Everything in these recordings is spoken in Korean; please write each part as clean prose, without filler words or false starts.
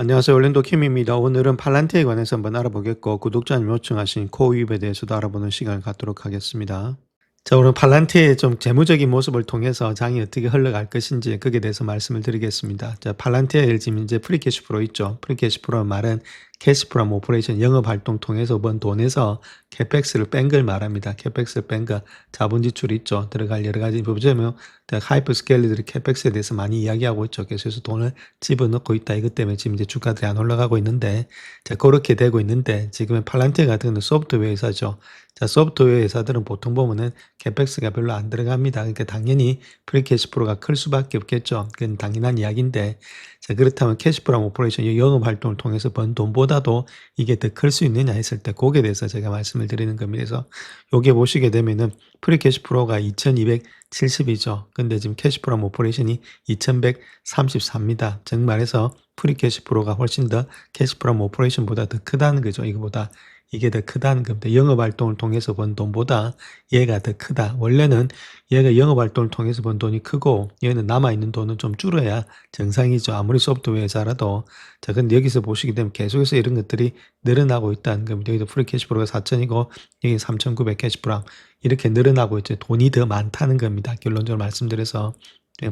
안녕하세요. 올랜도 킴입니다. 오늘은 팔란티에 관해서 한번 알아보겠고, 구독자님 요청하신 코어유입에 대해서도 알아보는 시간을 갖도록 하겠습니다. 자, 오늘 팔란티의 좀 재무적인 모습을 통해서 장이 어떻게 흘러갈 것인지 거기에 대해서 말씀을 드리겠습니다. 자, 팔란티에 지금 이제 프리캐시프로 있죠. 프리캐시프로 말은 캐시프롬 오퍼레이션 영업활동 통해서 번 돈에서 캐펙스를 뺀 걸 말합니다. 캐펙스를 뺀 거, 자본 지출이 있죠. 들어갈 여러 가지 보자면 하이퍼스케일러들이 캐펙스에 대해서 많이 이야기하고 있죠. 그래서 돈을 집어넣고 있다. 이것 때문에 지금 이제 주가들이 안 올라가고 있는데, 자, 그렇게 되고 있는데, 지금은 팔란티에 같은 경우는 소프트웨어 회사죠. 자, 소프트웨어 회사들은 보통 보면은 캐펙스가 별로 안 들어갑니다. 그러니까 당연히 프리캐시프로가 클 수밖에 없겠죠. 그건 당연한 이야기인데, 자, 그렇다면 캐시프롬 오퍼레이션 영업 활동을 통해서 번 돈보다도 이게 더 클 수 있느냐 했을 때 거기에 대해서 제가 말씀을 드리는 겁니다. 그래서 요게 보시게 되면은 프리캐시프로가 2170이죠. 근데 지금 캐시프롬 오퍼레이션이 2134입니다. 즉 말해서 프리캐시프로가 훨씬 더 캐시프롬 오퍼레이션보다 더 크다는 거죠. 이거보다 이게 더 크다는 겁니다. 영업활동을 통해서 번 돈보다 얘가 더 크다. 원래는 얘가 영업활동을 통해서 번 돈이 크고 얘는 남아있는 돈은 좀 줄어야 정상이죠. 아무리 소프트웨어 회사라도. 자, 근데 여기서 보시게 되면 계속해서 이런 것들이 늘어나고 있다는 겁니다. 여기도 프리 캐시프로가 4천이고 여기 3,900 캐시프로 이렇게 늘어나고 있죠. 돈이 더 많다는 겁니다. 결론적으로 말씀드려서.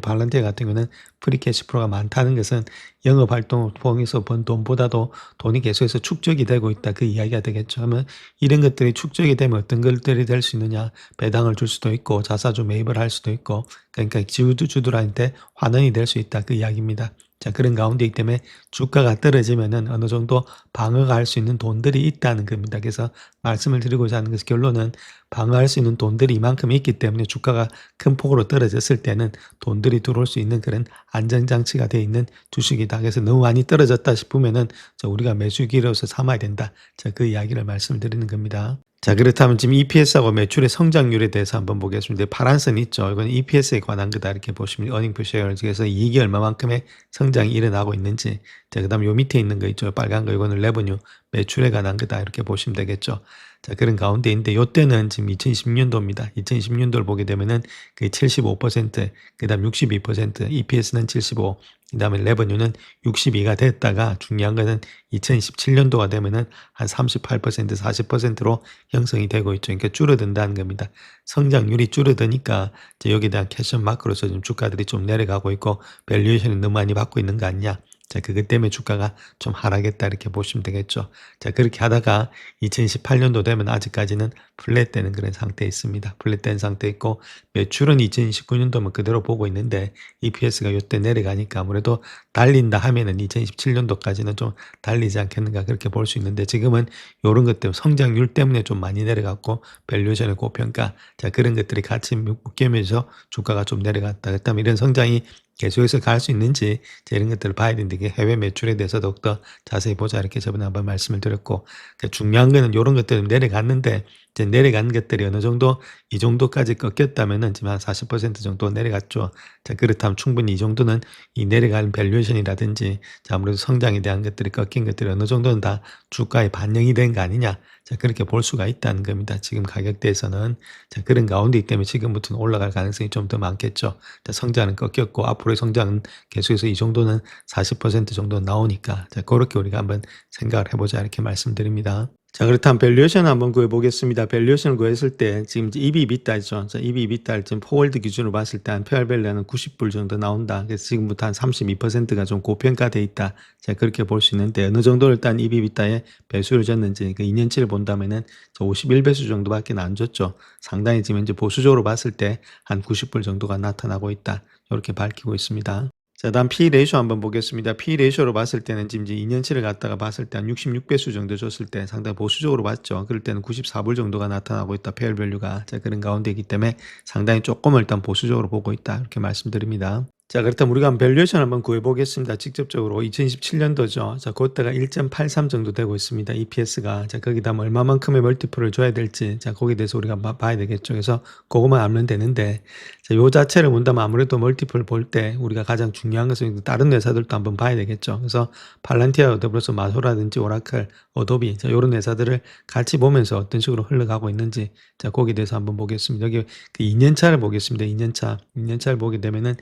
발란티아 같은 경우는 프리 캐시프로가 많다는 것은 영업활동을 통해서 번 돈보다도 돈이 계속해서 축적이 되고 있다. 그 이야기가 되겠죠. 하면 이런 것들이 축적이 되면 어떤 것들이 될 수 있느냐. 배당을 줄 수도 있고 자사주 매입을 할 수도 있고 그러니까 지주들한테 환원이 될 수 있다. 그 이야기입니다. 자, 그런 가운데이기 때문에 주가가 떨어지면은 어느 정도 방어가 할 수 있는 돈들이 있다는 겁니다. 그래서 말씀을 드리고자 하는 것은 결론은 방어할 수 있는 돈들이 이만큼 있기 때문에 주가가 큰 폭으로 떨어졌을 때는 돈들이 들어올 수 있는 그런 안전장치가 되어 있는 주식이다. 그래서 너무 많이 떨어졌다 싶으면은 우리가 매수기로서 삼아야 된다. 자, 그 이야기를 말씀을 드리는 겁니다. 자, 그렇다면 지금 EPS하고 매출의 성장률에 대해서 한번 보겠습니다. 파란 선 있죠. 이건 EPS에 관한 거다. 이렇게 보시면 earning per share 그래서 이익이 얼마만큼의 성장이 일어나고 있는지. 자, 그다음 요 밑에 있는 거 있죠. 빨간 거 이거는 revenue 매출에 관한 거다. 이렇게 보시면 되겠죠. 자, 그런 가운데인데 요때는 지금 2010년도입니다. 2010년도를 보게 되면은 그 75%, 그다음 62%, EPS는 75, 그다음에 레버뉴는 62가 됐다가 중요한 거는 2017년도가 되면은 한 38%, 40%로 형성이 되고 있죠. 그러니까 줄어든다는 겁니다. 성장률이 줄어드니까 이제 여기에 대한 캐션 마크로서 지금 주가들이 좀 내려가고 있고 밸류에이션을 너무 많이 받고 있는 거 아니냐. 자, 그것 때문에 주가가 좀 하락했다 이렇게 보시면 되겠죠. 자, 그렇게 하다가 2018년도 되면 아직까지는 플랫되는 그런 상태에 있습니다. 플랫된 상태에 있고 매출은 2029년도면 그대로 보고 있는데 EPS가 요때 내려가니까 아무래도 달린다 하면은 2027년도까지는 좀 달리지 않겠는가 그렇게 볼 수 있는데 지금은 요런 것 때문에 성장률 때문에 좀 많이 내려갔고 밸류에이션의 고평가 자 그런 것들이 같이 묶이면서 주가가 좀 내려갔다. 그렇다면 이런 성장이 계속해서 갈 수 있는지 이런 것들을 봐야 되는데 이게 해외 매출에 대해서 더욱더 자세히 보자 이렇게 저번에 한번 말씀을 드렸고 그러니까 중요한 거는 이런 것들은 내려갔는데 이제 내려간 것들이 어느 정도 이 정도까지 꺾였다면은 지금 한 40% 정도 내려갔죠. 자 그렇다면 충분히 이 정도는 이 내려간 밸류에이션이라든지 자 아무래도 성장에 대한 것들이 꺾인 것들이 어느 정도는 다 주가에 반영이 된 거 아니냐. 자 그렇게 볼 수가 있다는 겁니다. 지금 가격대에서는 자 그런 가운데 있기 때문에 지금부터는 올라갈 가능성이 좀 더 많겠죠. 자 성장은 꺾였고 앞으로의 성장은 계속해서 이 정도는 40% 정도 나오니까 자 그렇게 우리가 한번 생각을 해보자 이렇게 말씀드립니다. 자 그렇다면 밸류에이션 한번 구해보겠습니다. 밸류에이션을 구했을 때 지금 EV/EBITDA죠. 자 EV/EBITDA를 지금 포월드 기준으로 봤을 때 한 페어밸류는 90불 정도 나온다. 그래서 지금부터 한 32%가 좀 고평가돼 있다. 자 그렇게 볼 수 있는데 어느 정도 일단 EV/EBITDA에 배수를 줬는지 그 2년치를 본다면은 51배수 정도밖에 안 줬죠. 상당히 지금 이제 보수적으로 봤을 때 한 90불 정도가 나타나고 있다. 이렇게 밝히고 있습니다. 자, 다음 P 레이쇼 한번 보겠습니다. P 레이쇼로 봤을 때는 지금 이제 2년치를 갖다가 봤을 때 한 66배수 정도 줬을 때 상당히 보수적으로 봤죠. 그럴 때는 94불 정도가 나타나고 있다. 페어 밸류가. 자, 그런 가운데이기 때문에 상당히 조금 일단 보수적으로 보고 있다. 이렇게 말씀드립니다. 자, 그렇다면 우리가 한번 밸류에이션 한번 구해보겠습니다. 직접적으로 2027년도죠. 자, 그때가 1.83 정도 되고 있습니다. EPS가. 자, 거기다 뭐 얼마만큼의 멀티플을 줘야 될지. 자, 거기에 대해서 우리가 봐야 되겠죠. 그래서 그것만 알면 되는데 자, 요 자체를 본다면 아무래도 멀티플 볼 때 우리가 가장 중요한 것은 다른 회사들도 한번 봐야 되겠죠. 그래서 팔란티아, 더불어서 마소라든지 오라클, 어도비 자, 요런 회사들을 같이 보면서 어떤 식으로 흘러가고 있는지 자, 거기에 대해서 한번 보겠습니다. 여기 그 2년차를 보겠습니다. 2년차를 보게 되면은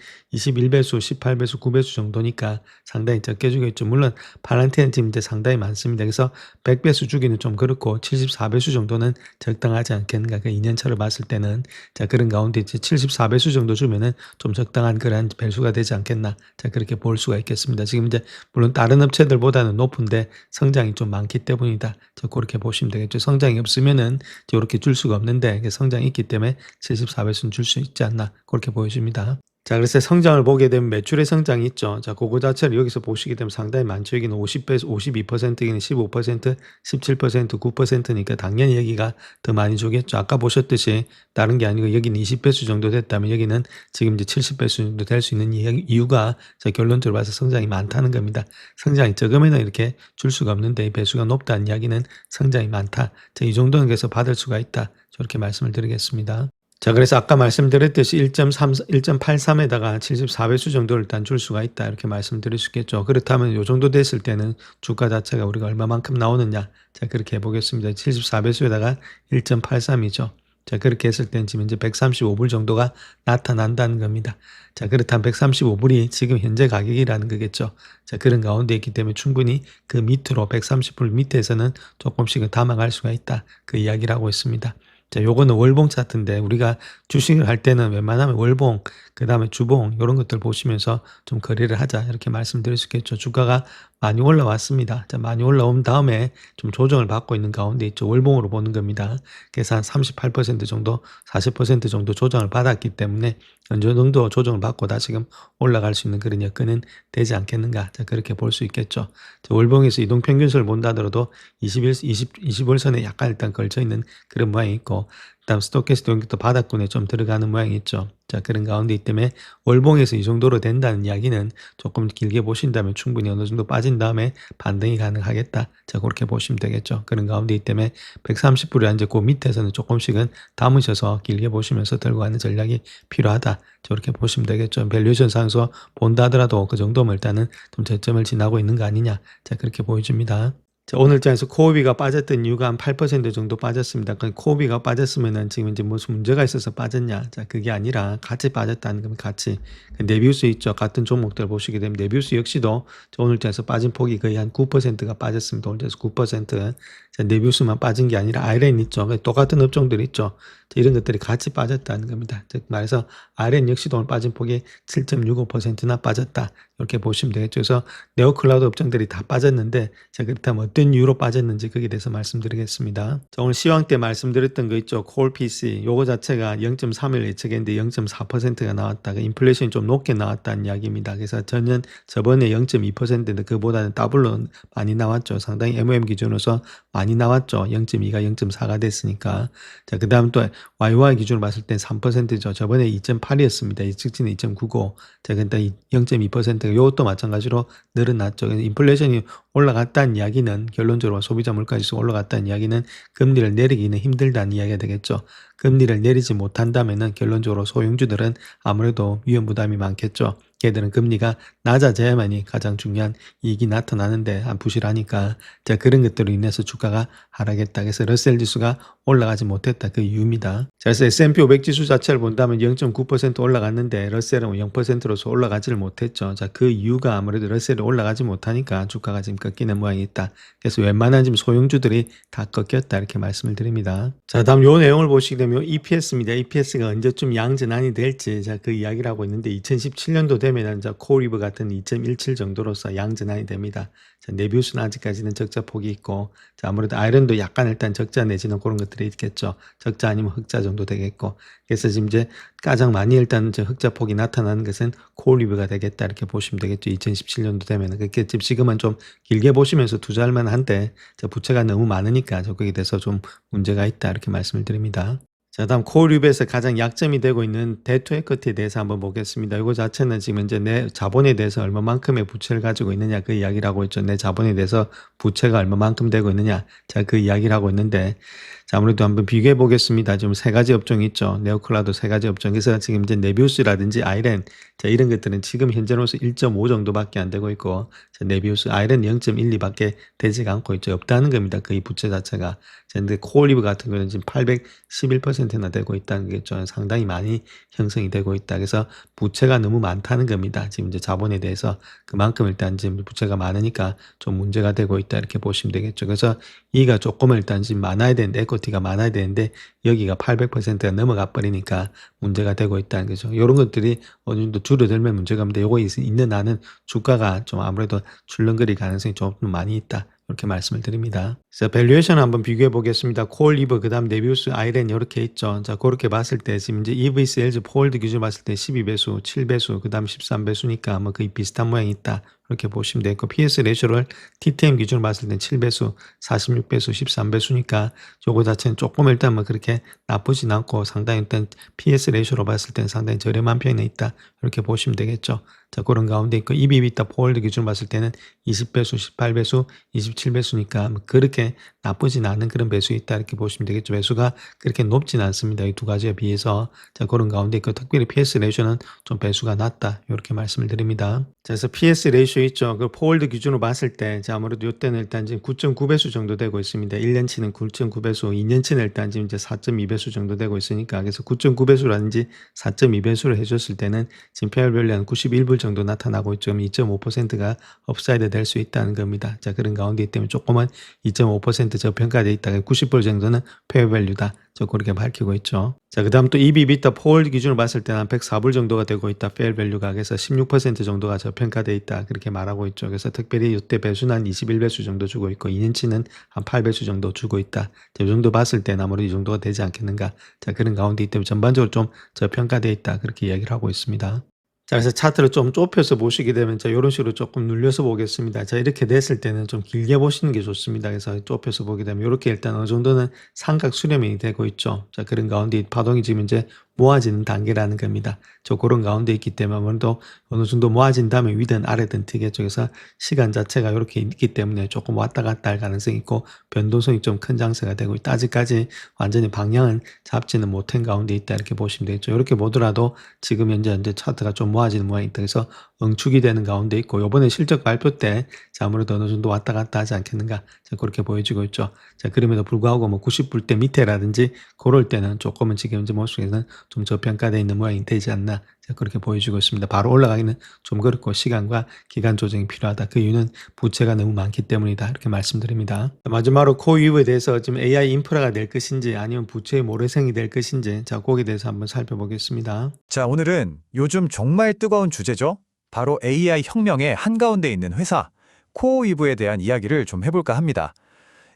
11배수, 18배수, 9배수 정도니까 상당히 적게 주고 있죠. 물론 팔란티에는 지금 이제 상당히 많습니다. 그래서 100배수 주기는 좀 그렇고 74배수 정도는 적당하지 않겠는가. 그 2년차를 봤을 때는 자 그런 가운데 이제 74배수 정도 주면은 좀 적당한 그런 배수가 되지 않겠나. 자 그렇게 볼 수가 있겠습니다. 지금 이제 물론 다른 업체들보다는 높은데 성장이 좀 많기 때문이다. 자 그렇게 보시면 되겠죠. 성장이 없으면은 이렇게 줄 수가 없는데 성장이 있기 때문에 74배수는 줄 수 있지 않나. 그렇게 보여집니다. 자, 그래서 성장을 보게 되면 매출의 성장이 있죠. 자, 그거 자체를 여기서 보시게 되면 상당히 많죠. 여기는 50배수, 52%, 여기는 15%, 17%, 9%니까 당연히 여기가 더 많이 주겠죠. 아까 보셨듯이 다른 게 아니고 여기는 20배수 정도 됐다면 여기는 지금 이제 70배수 정도 될 수 있는 이유가 자, 결론적으로 봐서 성장이 많다는 겁니다. 성장이 적으면 이렇게 줄 수가 없는데 배수가 높다는 이야기는 성장이 많다. 자, 이 정도는 그래서 받을 수가 있다. 저렇게 말씀을 드리겠습니다. 자, 그래서 아까 말씀드렸듯이 1.83에다가 74배수 정도를 일단 줄 수가 있다. 이렇게 말씀드릴 수 있겠죠. 그렇다면 요 정도 됐을 때는 주가 자체가 우리가 얼마만큼 나오느냐. 자, 그렇게 해보겠습니다. 74배수에다가 1.83이죠. 자, 그렇게 했을 때는 지금 이제 135불 정도가 나타난다는 겁니다. 자, 그렇다면 135불이 지금 현재 가격이라는 거겠죠. 자, 그런 가운데 있기 때문에 충분히 그 밑으로 130불 밑에서는 조금씩은 담아갈 수가 있다. 그 이야기를 하고 있습니다. 자, 요거는 월봉 차트인데 우리가 주식을 할 때는 웬만하면 월봉, 그 다음에 주봉 이런 것들 보시면서 좀 거래를 하자 이렇게 말씀드릴 수 있겠죠. 주가가 많이 올라왔습니다. 자, 많이 올라온 다음에 좀 조정을 받고 있는 가운데 있죠. 월봉으로 보는 겁니다. 그래서 한 38% 정도, 40% 정도 조정을 받았기 때문에 어느 정도 조정을 받고 다시금 올라갈 수 있는 그런 여건은 되지 않겠는가. 자, 그렇게 볼 수 있겠죠. 자, 월봉에서 이동평균선을 본다 하더라도 20월선에 약간 일단 걸쳐 있는 그런 모양이 있고, 그다음 스토캐스틱 연결도 바닥권에 좀 들어가는 모양이 있죠. 자, 그런 가운데 있기 때문에 월봉에서 이 정도로 된다는 이야기는 조금 길게 보신다면 충분히 어느 정도 빠진 다음에 반등이 가능하겠다. 자, 그렇게 보시면 되겠죠. 그런 가운데 있기 때문에 130불이 이제 그 밑에서는 조금씩은 담으셔서 길게 보시면서 들고 가는 전략이 필요하다. 저렇게 보시면 되겠죠. 밸류에이션 상에서 본다 하더라도 그 정도면 일단은 좀 저점을 지나고 있는 거 아니냐. 자, 그렇게 보여집니다. 자, 오늘 장에서 코오비가 빠졌던 이유가 한 8% 정도 빠졌습니다. 그 코오비가 빠졌으면은 지금 이제 무슨 문제가 있어서 빠졌냐? 자, 그게 아니라 같이 빠졌다는 겁니다. 같이. 네비우스 있죠. 같은 종목들 보시게 되면 네비우스 역시도 오늘 장에서 빠진 폭이 거의 한 9%가 빠졌습니다. 오늘 장에서 9%. 자, 네비우스만 빠진 게 아니라 아이렌 있죠. 똑같은 업종들 있죠. 자, 이런 것들이 같이 빠졌다는 겁니다. 즉 말해서 아이렌 역시도 오늘 빠진 폭이 7.65%나 빠졌다. 이렇게 보시면 되겠죠. 그래서 네오클라우드 업종들이 다 빠졌는데 자, 그렇다면 어떤 이유로 빠졌는지 거기에 대해서 말씀드리겠습니다. 자, 오늘 시황 때 말씀드렸던 거 있죠. 콜 PC 요거 자체가 0.3을 예측했는데 0.4%가 나왔다가 인플레이션이 좀 높게 나왔다는 이야기입니다. 그래서 저번에 0.2%인데 그보다는 더블로 많이 나왔죠. 상당히 MOM 기준으로서 많이 나왔죠. 0.2가 0.4가 됐으니까. 자, 그 다음 또 YY 기준으로 봤을 땐 3%죠. 저번에 2.8이었습니다. 예측치는 2.99. 자, 근데 0.2%가 이것도 마찬가지로 늘어났죠. 인플레이션이 올라갔다는 이야기는 결론적으로 소비자 물가지수가 올라갔다는 이야기는 금리를 내리기는 힘들다는 이야기가 되겠죠. 금리를 내리지 못한다면은 결론적으로 소형주들은 아무래도 위험 부담이 많겠죠. 걔들은 금리가 낮아져야만이 가장 중요한 이익이 나타나는데 안 부실하니까 자, 그런 것들로 인해서 주가가 하락했다. 그래서 러셀 지수가 올라가지 못했다. 그 이유입니다. 자, 그래서 S&P 500 지수 자체를 본다면 0.9% 올라갔는데 러셀은 0%로서 올라가지를 못했죠. 자, 그 이유가 아무래도 러셀이 올라가지 못하니까 주가가 지금 꺾이는 모양이 있다. 그래서 웬만한 지금 소형주들이 다 꺾였다. 이렇게 말씀을 드립니다. 자, 다음 요 내용을 보시게 되면 EPS입니다. EPS가 언제쯤 양전환이 될지 자, 그 이야기를 하고 있는데 2017년도 되면 코리브 같은 2.17 정도로서 양전환이 됩니다. 자, 네비우스는 아직까지는 적자 폭이 있고 자, 아무래도 아이런도 약간 일단 적자 내지는 그런 것들이 있겠죠. 적자 아니면 흑자 정도 되겠고 그래서 지금 이제 가장 많이 일단 흑자 폭이 나타나는 것은 코리브가 되겠다 이렇게 보시면 되겠죠. 2017년도 되면은 그렇게 지금은 좀 길게 보시면서 투자할 만한데 부채가 너무 많으니까 거기에 대해서 좀 문제가 있다 이렇게 말씀을 드립니다. 자, 다음 코리브에서 가장 약점이 되고 있는 데트 에쿼티에 대해서 한번 보겠습니다. 이거 자체는 지금 이제 내 자본에 대해서 얼마만큼의 부채를 가지고 있느냐 그 이야기를 하고 있죠. 내 자본에 대해서 부채가 얼마만큼 되고 있느냐 자, 그 이야기를 하고 있는데 자, 아무래도 한번 비교해 보겠습니다. 지금 세 가지 업종이 있죠. 네오클라우드 세 가지 업종. 그래서 지금 이제 네비우스라든지 아이렌, 자, 이런 것들은 지금 현재로서 1.5 정도밖에 안 되고 있고, 자, 네비우스, 아이렌 0.12밖에 되지가 않고 있죠. 없다는 겁니다. 거의 부채 자체가. 자, 근데 코올리브 같은 경우는 지금 811%나 되고 있다는 게 좀 상당히 많이 형성이 되고 있다. 그래서 부채가 너무 많다는 겁니다. 지금 이제 자본에 대해서 그만큼 일단 지금 부채가 많으니까 좀 문제가 되고 있다. 이렇게 보시면 되겠죠. 그래서 이가 조금 일단 지금 많아야 되는데, 에코티가 많아야 되는데, 여기가 800%가 넘어가 버리니까 문제가 되고 있다는 거죠. 이런 것들이 어느 정도 줄어들면 문제가 없는데, 요거 있는 한은 주가가 좀 아무래도 출렁거릴 가능성이 좀 많이 있다. 이렇게 말씀을 드립니다. 그래서 밸류에이션 한번 비교해 보겠습니다. 코올리브, 그 다음 네비우스, 아이렌 이렇게 있죠. 자, 그렇게 봤을 때 지금 이제 EV 세일즈 포월드 기준 봤을 때 12배수, 7배수, 그 다음 13배수니까 뭐 거의 비슷한 모양이 있다. 이렇게 보시면 되고, PS 레이쇼를 TTM 기준으로 봤을 때 7배수, 46배수, 13배수니까 요거 자체는 조금 일단 뭐 그렇게 나쁘진 않고 상당히 일단 PS 레이쇼로 봤을 때는 상당히 저렴한 편에 있다. 이렇게 보시면 되겠죠. 자, 그런 가운데 있고, EBITA 포월드 기준으로 봤을 때는 20배수, 18배수, 27배수니까 뭐 그렇게 나쁘진 않은 그런 배수에 있다. 이렇게 보시면 되겠죠. 배수가 그렇게 높진 않습니다. 이 두 가지에 비해서. 자, 그런 가운데 있고, 특별히 PS 레이쇼는 좀 배수가 낮다. 이렇게 말씀을 드립니다. 자, 그래서 PS 레이쇼 있죠. 그 포월드 기준으로 봤을 때, 자, 아무래도 이때는 일단 지금 9.9배수 정도 되고 있습니다. 1년치는 9.9배수, 2년치는 일단 지금 이제 4.2배수 정도 되고 있으니까, 그래서 9.9배수라든지 4.2배수를 해줬을 때는 지금 페어밸류 한 91불 정도 나타나고 있죠. 2.5%가 업사이드 될 수 있다는 겁니다. 자, 그런 가운데 있기 때문에 조금은 2.5% 저평가되어 있다. 90불 정도는 페어밸류다. 저 그렇게 밝히고 있죠. 자, 그 다음 또 EBITA 포월드 기준으로 봤을 때는 한 104불 정도가 되고 있다. 페어밸류가. 그래서 16% 정도가 저평가되어 있다. 그렇게 말하고 있죠. 그래서 특별히 이때 배수는 한 21배수 정도 주고 있고, 2년치는 한 8배수 정도 주고 있다. 자, 이 정도 봤을 때는 아무래도 이 정도가 되지 않겠는가. 자, 그런 가운데 있기 때문에 전반적으로 좀 저평가되어 있다. 그렇게 이야기를 하고 있습니다. 자, 그래서 차트를 좀 좁혀서 보시게 되면, 자, 요런 식으로 조금 눌려서 보겠습니다. 자, 이렇게 됐을 때는 좀 길게 보시는 게 좋습니다. 그래서 좁혀서 보게 되면 요렇게 일단 어느 정도는 삼각 수렴이 되고 있죠. 자, 그런 가운데 파동이 지금 이제 모아지는 단계라는 겁니다. 저 그런 가운데 있기 때문에 아무래도 어느 정도 모아진 다음에 위든 아래든 트계 쪽에서 시간 자체가 이렇게 있기 때문에 조금 왔다 갔다 할 가능성이 있고, 변동성이 좀 큰 장세가 되고 있다. 아직까지 완전히 방향은 잡지는 못한 가운데 있다. 이렇게 보시면 되겠죠. 이렇게 보더라도 지금 현재 차트가 좀 모아지는 모양이 있다. 그래서 응축이 되는 가운데 있고, 요번에 실적 발표 때 자, 아무래도 어느 정도 왔다 갔다 하지 않겠는가. 자, 그렇게 보여지고 있죠. 자, 그럼에도 불구하고 뭐 90불대 밑에라든지 그럴 때는 조금은 지금 현재 모습에서는 좀 저평가되어 있는 모양이 되지 않나. 자, 그렇게 보여지고 있습니다. 바로 올라가기는 좀 그렇고 시간과 기간 조정이 필요하다. 그 이유는 부채가 너무 많기 때문이다. 이렇게 말씀드립니다. 마지막으로 코이브에 대해서 지금 AI 인프라가 될 것인지 아니면 부채의 모래성이 될 것인지, 자, 거기에 대해서 한번 살펴보겠습니다. 자, 오늘은 요즘 정말 뜨거운 주제죠. 바로 AI 혁명의 한가운데 있는 회사, 코어위브에 대한 이야기를 좀 해볼까 합니다.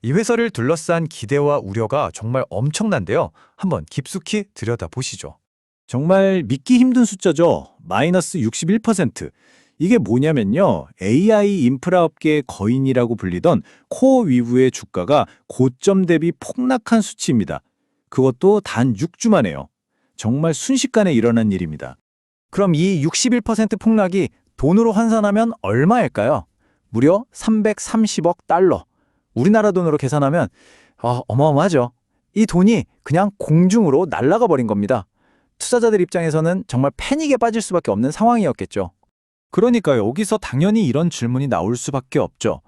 이 회사를 둘러싼 기대와 우려가 정말 엄청난데요. 한번 깊숙이 들여다보시죠. 정말 믿기 힘든 숫자죠. 마이너스 61%. 이게 뭐냐면요. AI 인프라 업계의 거인이라고 불리던 코어위브의 주가가 고점 대비 폭락한 수치입니다. 그것도 단 6주 만에요. 정말 순식간에 일어난 일입니다. 그럼 이 61% 폭락이 돈으로 환산하면 얼마일까요? 무려 330억 달러. 우리나라 돈으로 계산하면 어마어마하죠. 이 돈이 그냥 공중으로 날아가 버린 겁니다. 투자자들 입장에서는 정말 패닉에 빠질 수밖에 없는 상황이었겠죠. 그러니까 여기서 당연히 이런 질문이 나올 수밖에 없죠.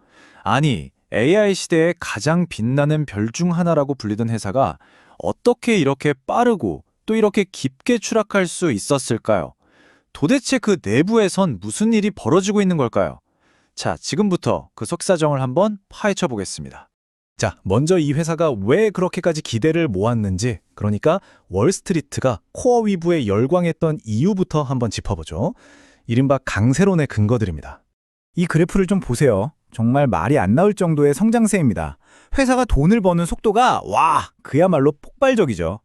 아니, AI 시대의 가장 빛나는 별 중 하나라고 불리던 회사가 어떻게 이렇게 빠르고 또 이렇게 깊게 추락할 수 있었을까요? 도대체 그 내부에선 무슨 일이 벌어지고 있는 걸까요? 자, 지금부터 그 속사정을 한번 파헤쳐 보겠습니다. 자, 먼저 이 회사가 왜 그렇게까지 기대를 모았는지, 그러니까 월스트리트가 코어위브에 열광했던 이유부터 한번 짚어보죠. 이른바 강세론의 근거들입니다. 이 그래프를 좀 보세요. 정말 말이 안 나올 정도의 성장세입니다. 회사가 돈을 버는 속도가 그야말로 폭발적이죠.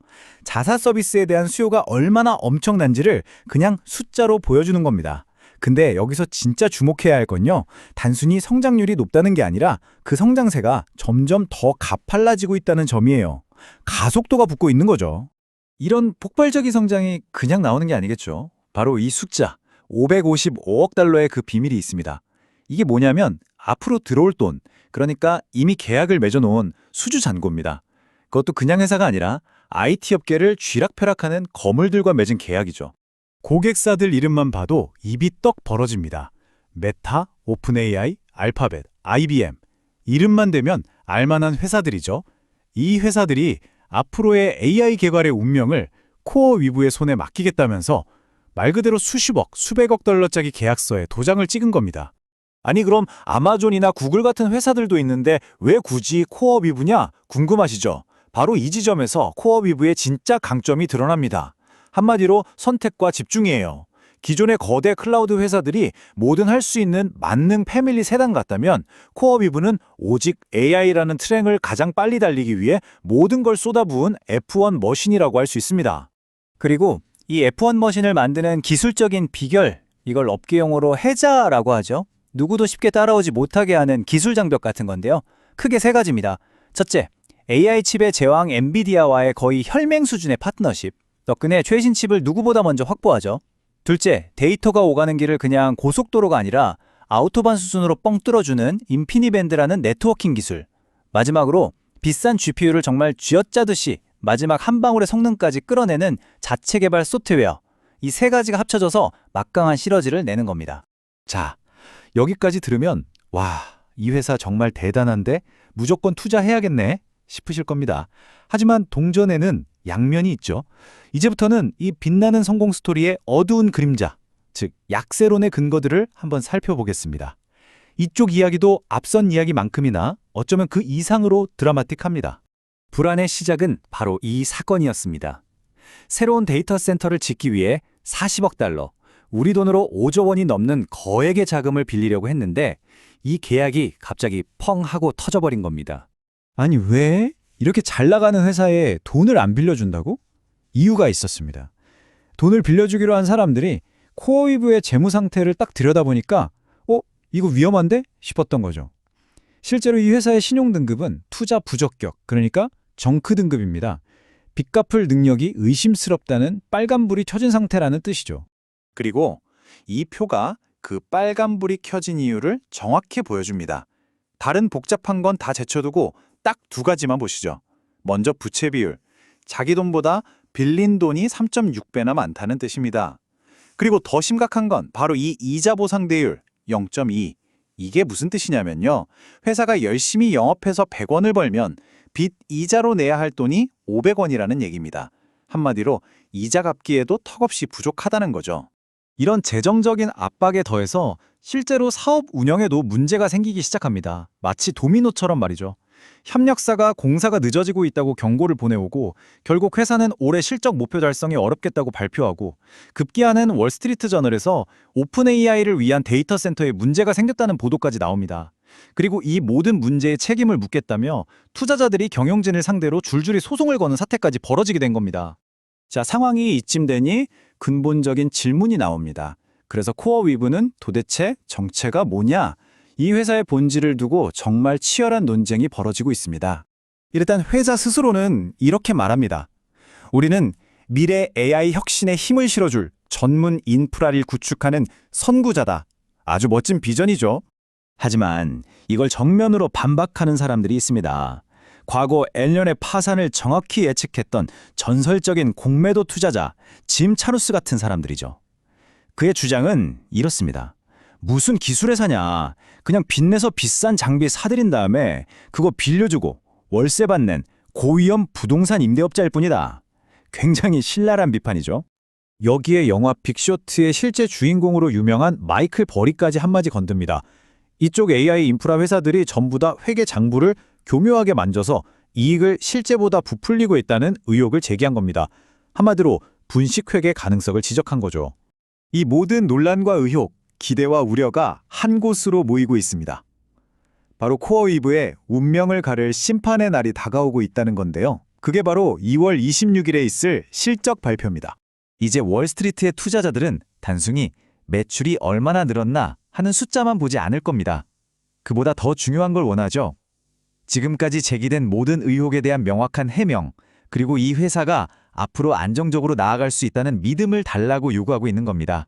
자사 서비스에 대한 수요가 얼마나 엄청난지를 그냥 숫자로 보여주는 겁니다. 근데 여기서 진짜 주목해야 할 건요. 단순히 성장률이 높다는 게 아니라 그 성장세가 점점 더 가팔라지고 있다는 점이에요. 가속도가 붙고 있는 거죠. 이런 폭발적인 성장이 그냥 나오는 게 아니겠죠. 바로 이 숫자, 555억 달러의 그 비밀이 있습니다. 이게 뭐냐면 앞으로 들어올 돈, 그러니까 이미 계약을 맺어놓은 수주 잔고입니다. 그것도 그냥 회사가 아니라 IT 업계를 쥐락펴락하는 거물들과 맺은 계약이죠. 고객사들 이름만 봐도 입이 떡 벌어집니다. 메타, 오픈 AI, 알파벳, IBM. 이름만 대면 알만한 회사들이죠. 이 회사들이 앞으로의 AI 개발의 운명을 코어 위브의 손에 맡기겠다면서 말 그대로 수십억, 수백억 달러짜리 계약서에 도장을 찍은 겁니다. 아니 그럼 아마존이나 구글 같은 회사들도 있는데 왜 굳이 코어 위브냐 궁금하시죠? 바로 이 지점에서 코어 위브의 진짜 강점이 드러납니다. 한마디로 선택과 집중이에요. 기존의 거대 클라우드 회사들이 뭐든 할 수 있는 만능 패밀리 세단 같다면 코어 위브는 오직 AI라는 트랙을 가장 빨리 달리기 위해 모든 걸 쏟아부은 F1 머신이라고 할 수 있습니다. 그리고 이 F1 머신을 만드는 기술적인 비결, 이걸 업계 용어로 해자라고 하죠. 누구도 쉽게 따라오지 못하게 하는 기술 장벽 같은 건데요. 크게 세 가지입니다. 첫째, AI 칩의 제왕 엔비디아와의 거의 혈맹 수준의 파트너십. 덕분에 최신 칩을 누구보다 먼저 확보하죠. 둘째, 데이터가 오가는 길을 그냥 고속도로가 아니라 아우토반 수준으로 뻥 뚫어주는 인피니밴드라는 네트워킹 기술. 마지막으로 비싼 GPU를 정말 쥐어짜듯이 마지막 한 방울의 성능까지 끌어내는 자체 개발 소프트웨어. 이 세 가지가 합쳐져서 막강한 시너지를 내는 겁니다. 자, 여기까지 들으면 와, 이 회사 정말 대단한데 무조건 투자해야겠네 싶으실 겁니다. 하지만 동전에는 양면이 있죠. 이제부터는 이 빛나는 성공 스토리의 어두운 그림자, 즉 약세론의 근거들을 한번 살펴보겠습니다. 이쪽 이야기도 앞선 이야기만큼이나 어쩌면 그 이상으로 드라마틱합니다. 불안의 시작은 바로 이 사건이었습니다. 새로운 데이터 센터를 짓기 위해 40억 달러, 우리 돈으로 5조 원이 넘는 거액의 자금을 빌리려고 했는데 이 계약이 갑자기 펑 하고 터져버린 겁니다. 아니 왜? 이렇게 잘 나가는 회사에 돈을 안 빌려준다고? 이유가 있었습니다. 돈을 빌려주기로 한 사람들이 코어위브의 재무 상태를 딱 들여다보니까 이거 위험한데? 싶었던 거죠. 실제로 이 회사의 신용 등급은 투자 부적격, 그러니까 정크 등급입니다. 빚 갚을 능력이 의심스럽다는 빨간불이 켜진 상태라는 뜻이죠. 그리고 이 표가 그 빨간불이 켜진 이유를 정확히 보여줍니다. 다른 복잡한 건 다 제쳐두고 딱 두 가지만 보시죠. 먼저 부채 비율, 자기 돈보다 빌린 돈이 3.6배나 많다는 뜻입니다. 그리고 더 심각한 건 바로 이 이자 보상 대율 0.2. 이게 무슨 뜻이냐면요. 회사가 열심히 영업해서 100원을 벌면 빚 이자로 내야 할 돈이 500원이라는 얘기입니다. 한마디로 이자 갚기에도 턱없이 부족하다는 거죠. 이런 재정적인 압박에 더해서 실제로 사업 운영에도 문제가 생기기 시작합니다. 마치 도미노처럼 말이죠. 협력사가 공사가 늦어지고 있다고 경고를 보내오고 결국 회사는 올해 실적 목표 달성이 어렵겠다고 발표하고 급기야는 월스트리트 저널에서 오픈 AI를 위한 데이터 센터에 문제가 생겼다는 보도까지 나옵니다. 그리고 이 모든 문제에 책임을 묻겠다며 투자자들이 경영진을 상대로 줄줄이 소송을 거는 사태까지 벌어지게 된 겁니다. 자, 상황이 이쯤 되니 근본적인 질문이 나옵니다. 그래서 코어위브는 도대체 정체가 뭐냐? 이 회사의 본질을 두고 정말 치열한 논쟁이 벌어지고 있습니다. 일단 회사 스스로는 이렇게 말합니다. 우리는 미래 AI 혁신에 힘을 실어줄 전문 인프라를 구축하는 선구자다. 아주 멋진 비전이죠. 하지만 이걸 정면으로 반박하는 사람들이 있습니다. 과거 L년의 파산을 정확히 예측했던 전설적인 공매도 투자자 짐 차누스 같은 사람들이죠. 그의 주장은 이렇습니다. 무슨 기술 회사냐. 그냥 빚내서 비싼 장비 사들인 다음에 그거 빌려주고 월세 받는 고위험 부동산 임대업자일 뿐이다. 굉장히 신랄한 비판이죠. 여기에 영화 빅쇼트의 실제 주인공으로 유명한 마이클 버리까지 한마디 건듭니다. 이쪽 AI 인프라 회사들이 전부 다 회계 장부를 교묘하게 만져서 이익을 실제보다 부풀리고 있다는 의혹을 제기한 겁니다. 한마디로 분식회계 가능성을 지적한 거죠. 이 모든 논란과 의혹, 기대와 우려가 한 곳으로 모이고 있습니다. 바로 코어위브의 운명을 가를 심판의 날이 다가오고 있다는 건데요. 그게 바로 2월 26일에 있을 실적 발표입니다. 이제 월스트리트의 투자자들은 단순히 매출이 얼마나 늘었나 하는 숫자만 보지 않을 겁니다. 그보다 더 중요한 걸 원하죠. 지금까지 제기된 모든 의혹에 대한 명확한 해명, 그리고 이 회사가 앞으로 안정적으로 나아갈 수 있다는 믿음을 달라고 요구하고 있는 겁니다.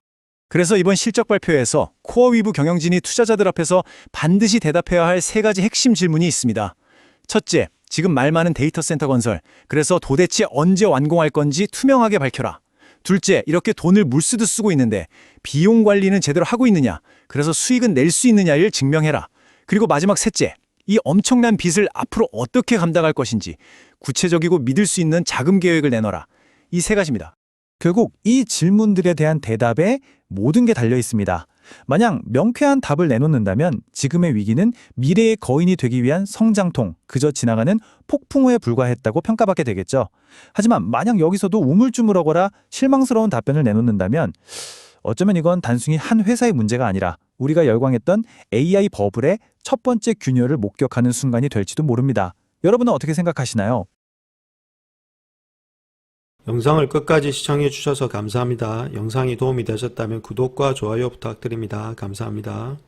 그래서 이번 실적 발표에서 코어위브 경영진이 투자자들 앞에서 반드시 대답해야 할 세 가지 핵심 질문이 있습니다. 첫째, 지금 말 많은 데이터 센터 건설. 그래서 도대체 언제 완공할 건지 투명하게 밝혀라. 둘째, 이렇게 돈을 물쓰듯 쓰고 있는데 비용 관리는 제대로 하고 있느냐? 그래서 수익은 낼 수 있느냐를 증명해라. 그리고 마지막 셋째, 이 엄청난 빚을 앞으로 어떻게 감당할 것인지 구체적이고 믿을 수 있는 자금 계획을 내놔라. 이 세 가지입니다. 결국 이 질문들에 대한 대답에 모든 게 달려 있습니다. 만약 명쾌한 답을 내놓는다면 지금의 위기는 미래의 거인이 되기 위한 성장통, 그저 지나가는 폭풍우에 불과했다고 평가받게 되겠죠. 하지만 만약 여기서도 우물쭈물하거나 실망스러운 답변을 내놓는다면 어쩌면 이건 단순히 한 회사의 문제가 아니라 우리가 열광했던 AI 버블의 첫 번째 균열을 목격하는 순간이 될지도 모릅니다. 여러분은 어떻게 생각하시나요? 영상을 끝까지 시청해 주셔서 감사합니다. 영상이 도움이 되셨다면 구독과 좋아요 부탁드립니다. 감사합니다.